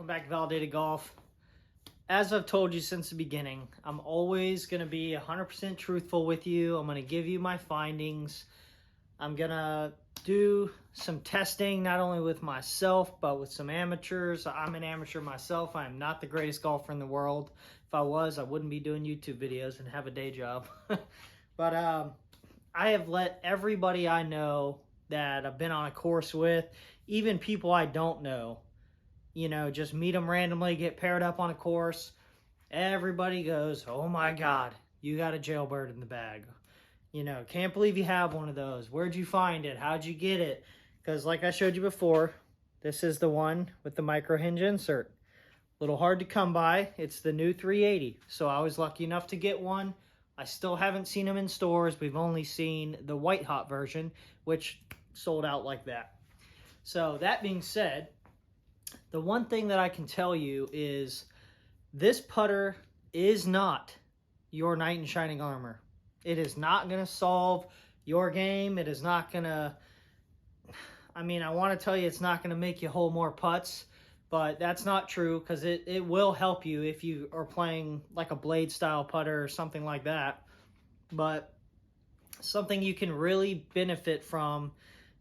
Welcome back to Validated Golf. As I've told you since the beginning, I'm always going to be 100% truthful with you. I'm going to give you my findings. I'm going to do some testing, not only with myself, but with some amateurs. I'm an amateur myself. I am not the greatest golfer in the world. If I was, I wouldn't be doing YouTube videos and have a day job. But I have let everybody I know that I've been on a course with, even people I don't know, just meet them randomly, get paired up on a course. Everybody goes, oh my God, you got a jailbird in the bag. Can't believe you have one of those. Where'd you find it? How'd you get it? Because like I showed you before, this is the one with the micro hinge insert. A little hard to come by. It's the new 380. So I was lucky enough to get one. I still haven't seen them in stores. We've only seen the white hot version, which sold out like that. So that being said, the one thing that I can tell you is this putter is not your knight in shining armor. It is not going to solve your game. It is not going to, I want to tell you it's not going to make you hole more putts, but that's not true because it will help you if you are playing like a blade style putter or something like that. But something you can really benefit from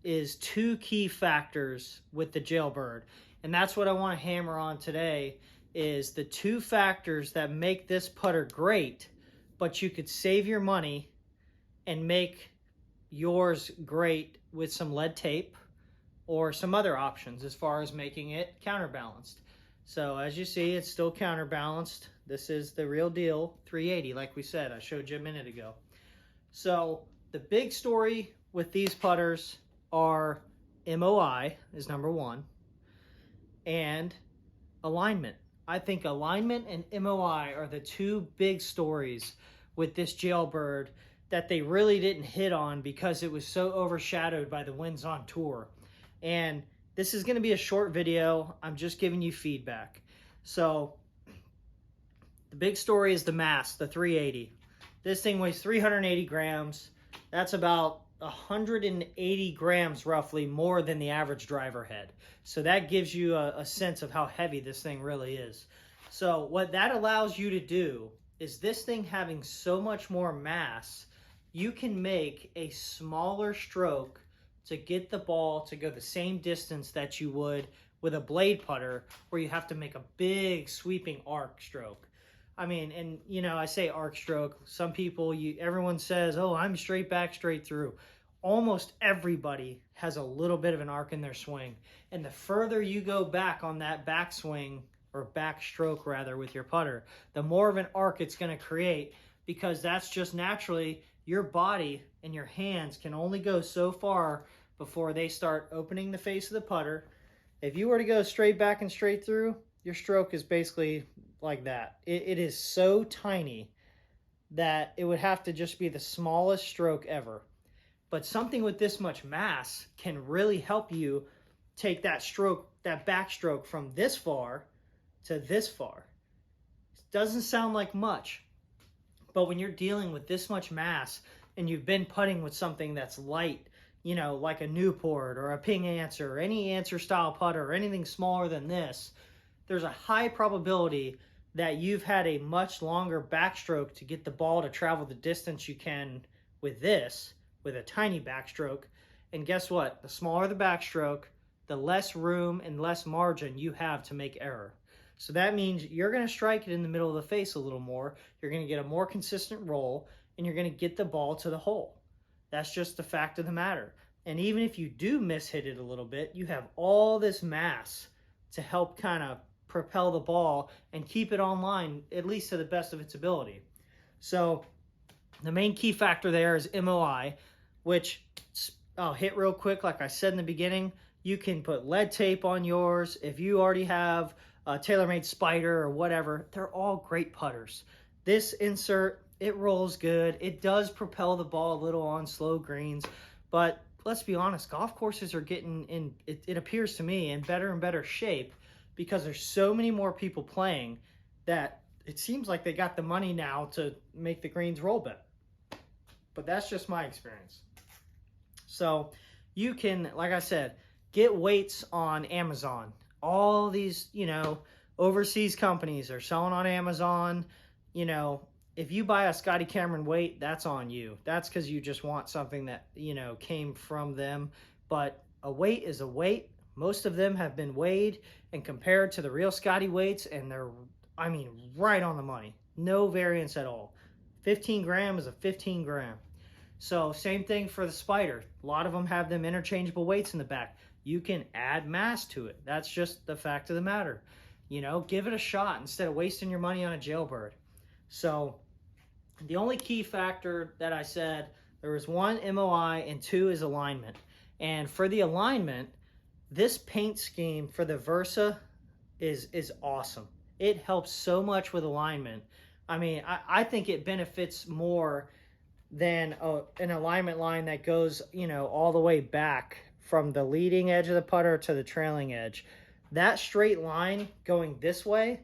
is two key factors with the jailbird. And that's what I want to hammer on today, is the two factors that make this putter great, but you could save your money and make yours great with some lead tape or some other options as far as making it counterbalanced. So as you see, it's still counterbalanced. This is the real deal 380, like we said, I showed you a minute ago. So the big story with these putters are MOI is number one, and alignment. I think alignment and MOI are the two big stories with this jailbird that they really didn't hit on because it was so overshadowed by the wins on tour. And this is going to be a short video. I'm just giving you feedback. So the big story is the mass, the 380. This thing weighs 380 grams. That's about 180 grams roughly more than the average driver head. So that gives you a sense of how heavy this thing really is. So what that allows you to do is, this thing having so much more mass, you can make a smaller stroke to get the ball to go the same distance that you would with a blade putter, where you have to make a big sweeping arc stroke. I say arc stroke. Some people, everyone says, oh, I'm straight back, straight through. Almost everybody has a little bit of an arc in their swing. And the further you go back on that backswing, or backstroke rather, with your putter, the more of an arc it's going to create, because that's just naturally your body and your hands can only go so far before they start opening the face of the putter. If you were to go straight back and straight through, your stroke is basically like that. It is so tiny that it would have to just be the smallest stroke ever. But something with this much mass can really help you take that stroke, that backstroke, from this far to this far. It doesn't sound like much, but when you're dealing with this much mass and you've been putting with something that's light, like a Newport or a Ping Answer or any Answer style putter or anything smaller than this, there's a high probability that you've had a much longer backstroke to get the ball to travel the distance you can with this, with a tiny backstroke. And guess what? The smaller the backstroke, the less room and less margin you have to make error. So that means you're going to strike it in the middle of the face a little more. You're going to get a more consistent roll, and you're going to get the ball to the hole. That's just the fact of the matter. And even if you do mishit it a little bit, you have all this mass to help kind of propel the ball and keep it on line, at least to the best of its ability. So the main key factor there is MOI, which I'll hit real quick. Like I said in the beginning, you can put lead tape on yours. If you already have a TaylorMade Spider or whatever, they're all great putters. This insert, it rolls good. It does propel the ball a little on slow greens, but let's be honest, golf courses are getting in, it appears to me, in better and better shape, because there's so many more people playing that it seems like they got the money now to make the greens roll better. But that's just my experience. So you can, like I said, get weights on Amazon. all these, overseas companies are selling on Amazon. If you buy a Scotty Cameron weight, that's on you. That's because you just want something that, came from them. But a weight is a weight. Most of them have been weighed and compared to the real Scotty weights, and they're, right on the money. No variance at all. 15 gram is a 15 gram. So same thing for the Spider. A lot of them have them interchangeable weights in the back. You can add mass to it. That's just the fact of the matter. Give it a shot instead of wasting your money on a jailbird. So the only key factor that I said, there was 1, MOI, and 2 is alignment. And for the alignment, this paint scheme for the Versa is awesome. It helps so much with alignment. I think it benefits more than an alignment line that goes, all the way back from the leading edge of the putter to the trailing edge. That straight line going this way,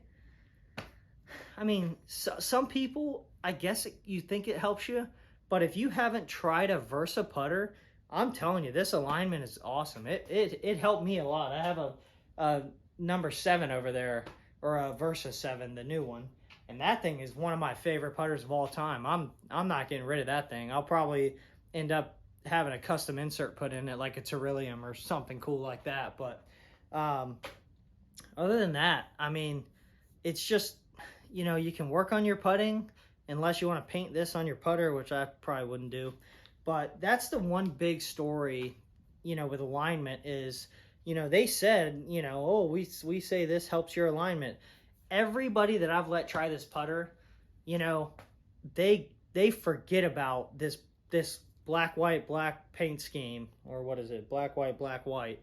some people, I guess you think it helps you, but if you haven't tried a Versa putter, I'm telling you, this alignment is awesome. It helped me a lot. I have a number 7 over there, or a Versa 7, the new one. And that thing is one of my favorite putters of all time. I'm not getting rid of that thing. I'll probably end up having a custom insert put in it, like a Terillium or something cool like that. But other than that, it's just, you can work on your putting, unless you want to paint this on your putter, which I probably wouldn't do. But that's the one big story, with alignment is, they said, oh, we say this helps your alignment. Everybody that I've let try this putter, they forget about this black, white, black paint scheme, or what is it? Black, white.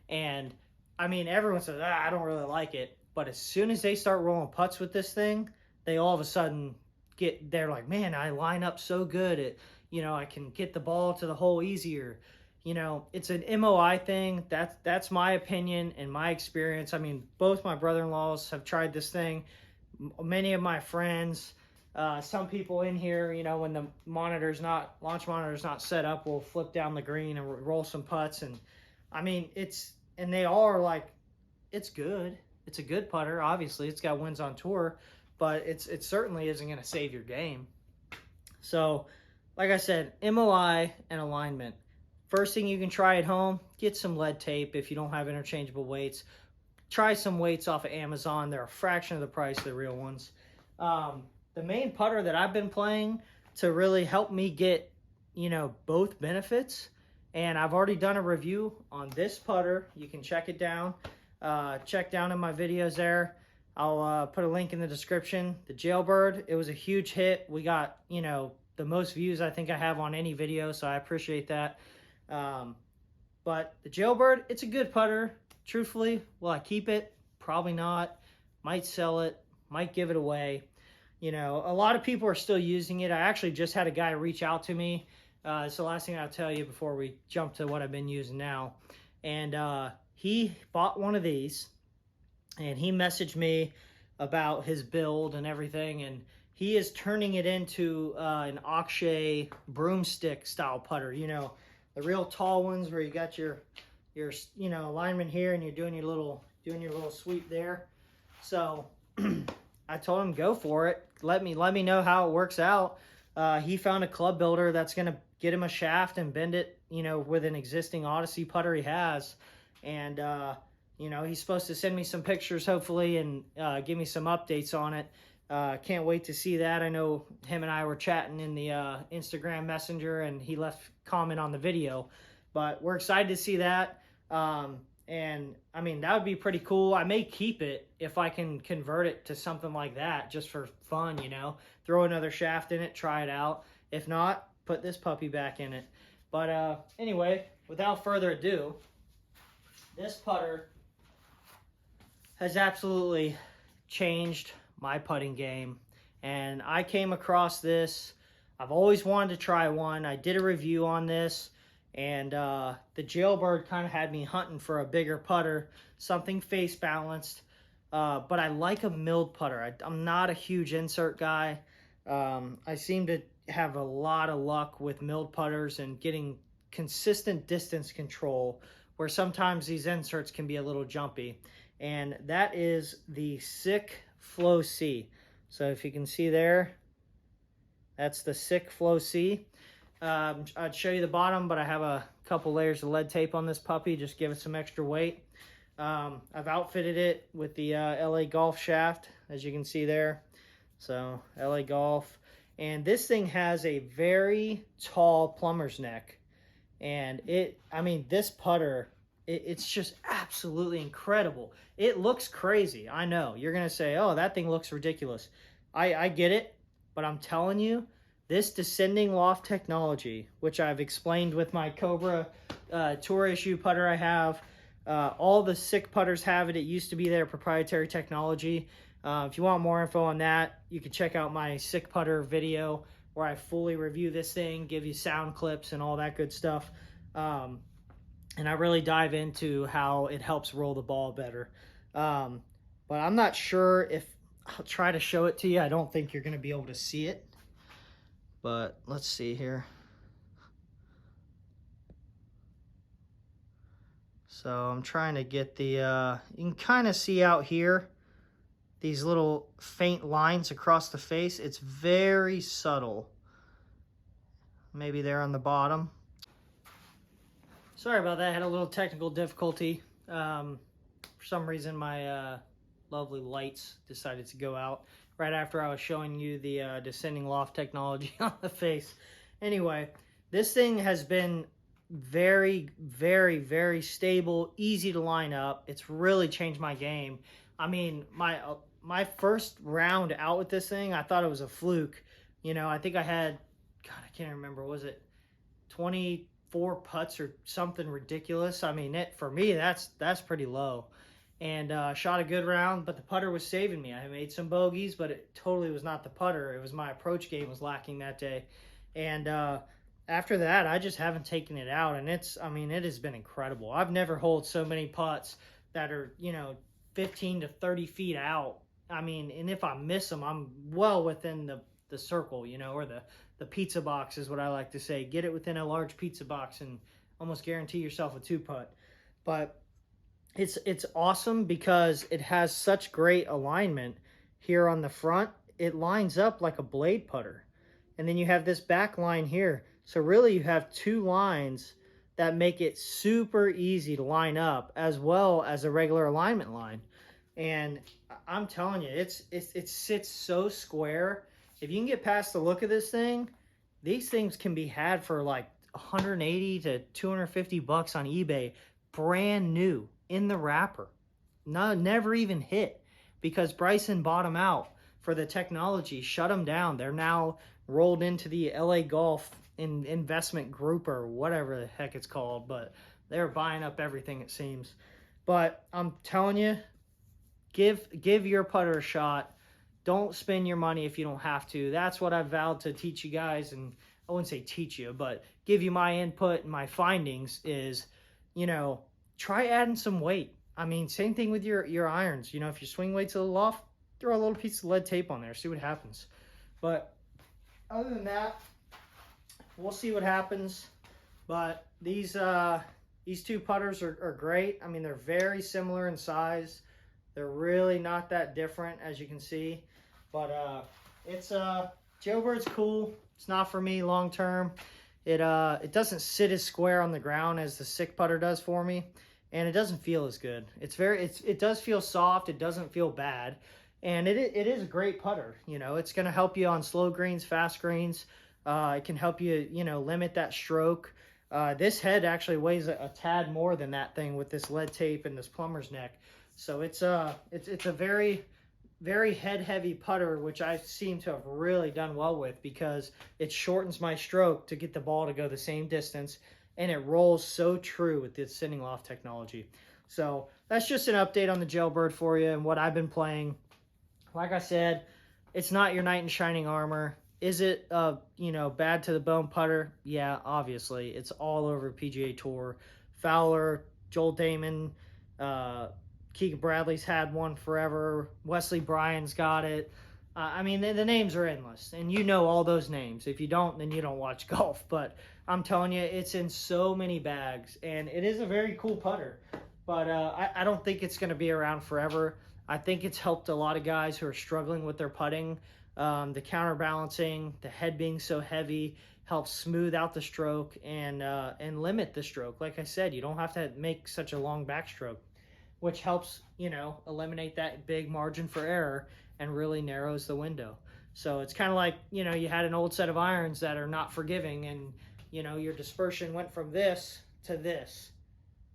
And everyone says, I don't really like it. But as soon as they start rolling putts with this thing, they all of a sudden they're like, man, I line up so good. I can get the ball to the hole easier. It's an MOI thing. That's my opinion and my experience. Both my brother-in-laws have tried this thing. Many of my friends, some people in here, when the launch monitor's not set up, will flip down the green and roll some putts. And they all are like, it's good. It's a good putter. Obviously, it's got wins on tour, but it certainly isn't going to save your game. So, like I said, MOI and alignment. First thing you can try at home, get some lead tape if you don't have interchangeable weights. Try some weights off of Amazon. They're a fraction of the price of the real ones. The main putter that I've been playing to really help me get, both benefits, and I've already done a review on this putter. You can check it down. Check down in my videos there. I'll put a link in the description. The Jailbird, it was a huge hit. We got, the most views I think I have on any video, so I appreciate that. But the Jailbird, it's a good putter. Truthfully, will I keep it? Probably not. Might sell it. Might give it away. A lot of people are still using it. I actually just had a guy reach out to me. It's the last thing I'll tell you before we jump to what I've been using now. And he bought one of these, and he messaged me about his build and everything, and he is turning it into an Akshay broomstick style putter. The real tall ones where you got your alignment here, and you're doing your little sweep there. So I told him go for it. Let me know how it works out. He found a club builder that's gonna get him a shaft and bend it, with an existing Odyssey putter he has. And he's supposed to send me some pictures hopefully and give me some updates on it. Can't wait to see that. I know him and I were chatting in the Instagram Messenger, and he left comment on the video. But we're excited to see that. And that would be pretty cool. I may keep it if I can convert it to something like that, just for fun, Throw another shaft in it, try it out. If not, put this puppy back in it. But anyway, without further ado, this putter has absolutely changed my putting game, and I came across this. I've always wanted to try one. I did a review on this, and the Jailbird kind of had me hunting for a bigger putter, something face balanced, but I like a milled putter. I'm not a huge insert guy. I seem to have a lot of luck with milled putters and getting consistent distance control, where sometimes these inserts can be a little jumpy. and that is the Sick Flow C. So if you can see there, that's the Sick Flow C. I'd show you the bottom, but I have a couple layers of lead tape on this puppy, just give it some extra weight. I've outfitted it with the LA Golf shaft, as you can see there. So LA Golf. And this thing has a very tall plumber's neck. And this putter, it's just absolutely incredible. It looks crazy. I know. You're going to say, oh, that thing looks ridiculous. I get it, but I'm telling you, this descending loft technology, which I've explained with my Cobra tour issue putter I have, all the Sick putters have it. It used to be their proprietary technology. If you want more info on that, you can check out my Sick putter video where I fully review this thing, give you sound clips and all that good stuff. And I really dive into how it helps roll the ball better. But I'm not sure if I'll try to show it to you. I don't think you're going to be able to see it. But let's see here. So I'm trying to get the, you can kind of see out here, these little faint lines across the face. It's very subtle. Maybe there on the bottom. Sorry about that, I had a little technical difficulty. For some reason my lovely lights decided to go out right after I was showing you the descending loft technology on the face. Anyway, this thing has been very, very, very stable, easy to line up. It's really changed my game. I mean, my first round out with this thing, I thought it was a fluke. You know, I think I had, God, I can't remember, was it 24 putts or something ridiculous? I mean, for me, that's pretty low. And shot a good round, but the putter was saving me. I made some bogeys, but it totally was not the putter. It was my approach game was lacking that day. And after that, I just haven't taken it out. And it has been incredible. I've never holed so many putts that are, 15 to 30 feet out. I mean, and if I miss them, I'm well within the circle, or the pizza box is what I like to say. Get it within a large pizza box and almost guarantee yourself a 2-putt. But it's awesome because it has such great alignment here on the front. It lines up like a blade putter. And then you have this back line here. So really you have two lines that make it super easy to line up as well as a regular alignment line. And I'm telling you, it sits so square. If you can get past the look of this thing, these things can be had for like 180 to 250 bucks on eBay, brand new in the wrapper. Never even hit because Bryson bought them out for the technology, shut them down. They're now rolled into the LA Golf investment group or whatever the heck it's called, but they're buying up everything it seems. But I'm telling you, give your putter a shot. Don't spend your money if you don't have to. That's what I've vowed to teach you guys, and I wouldn't say teach you, but give you my input and my findings is, try adding some weight. I mean, same thing with your irons. If your swing weight's a little off, throw a little piece of lead tape on there, see what happens. But other than that, we'll see what happens. But these two putters are great. I mean, they're very similar in size. They're really not that different, as you can see. But Jailbird's cool. It's not for me long term. It doesn't sit as square on the ground as the Sick putter does for me, and it doesn't feel as good. It does feel soft. It doesn't feel bad, and it is a great putter. It's going to help you on slow greens, fast greens. It can help you, limit that stroke. This head actually weighs a tad more than that thing with this lead tape and this plumber's neck. So it's a very, very head-heavy putter, which I seem to have really done well with because it shortens my stroke to get the ball to go the same distance, and it rolls so true with the descending loft technology. So that's just an update on the Jailbird for you and what I've been playing. Like I said, it's not your knight in shining armor. Is it bad to the bone putter? Yeah, obviously. It's all over PGA Tour. Fowler, Joel Damon, Keegan Bradley's had one forever. Wesley Bryan's got it. The names are endless, and all those names. If you don't, then you don't watch golf. But I'm telling you, it's in so many bags, and it is a very cool putter. But I don't think it's going to be around forever. I think it's helped a lot of guys who are struggling with their putting. The counterbalancing, the head being so heavy, helps smooth out the stroke and limit the stroke. Like I said, you don't have to make such a long backstroke, which helps, eliminate that big margin for error and really narrows the window. So it's kind of like, you had an old set of irons that are not forgiving, and, your dispersion went from this to this.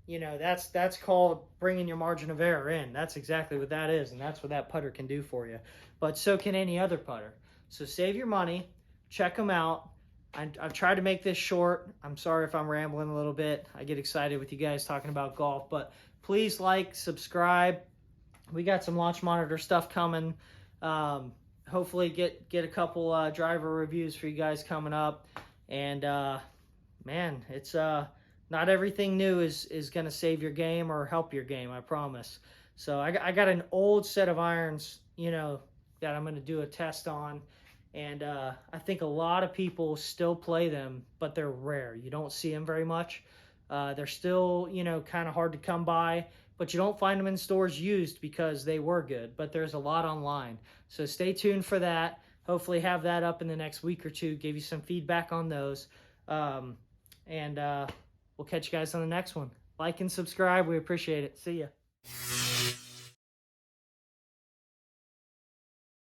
That's called bringing your margin of error in. That's exactly what that is, and that's what that putter can do for you. But so can any other putter. So save your money, check them out. I've tried to make this short. I'm sorry if I'm rambling a little bit. I get excited with you guys talking about golf, but please like, subscribe. We got some launch monitor stuff coming. Hopefully get a couple driver reviews for you guys coming up. And man, it's not everything new is going to save your game or help your game, I promise. So I got an old set of irons, that I'm going to do a test on. And I think a lot of people still play them, but they're rare. You don't see them very much. They're still, kind of hard to come by, but you don't find them in stores used because they were good. But there's a lot online. So stay tuned for that. Hopefully have that up in the next week or two, give you some feedback on those. And we'll catch you guys on the next one. Like and subscribe. We appreciate it. See ya.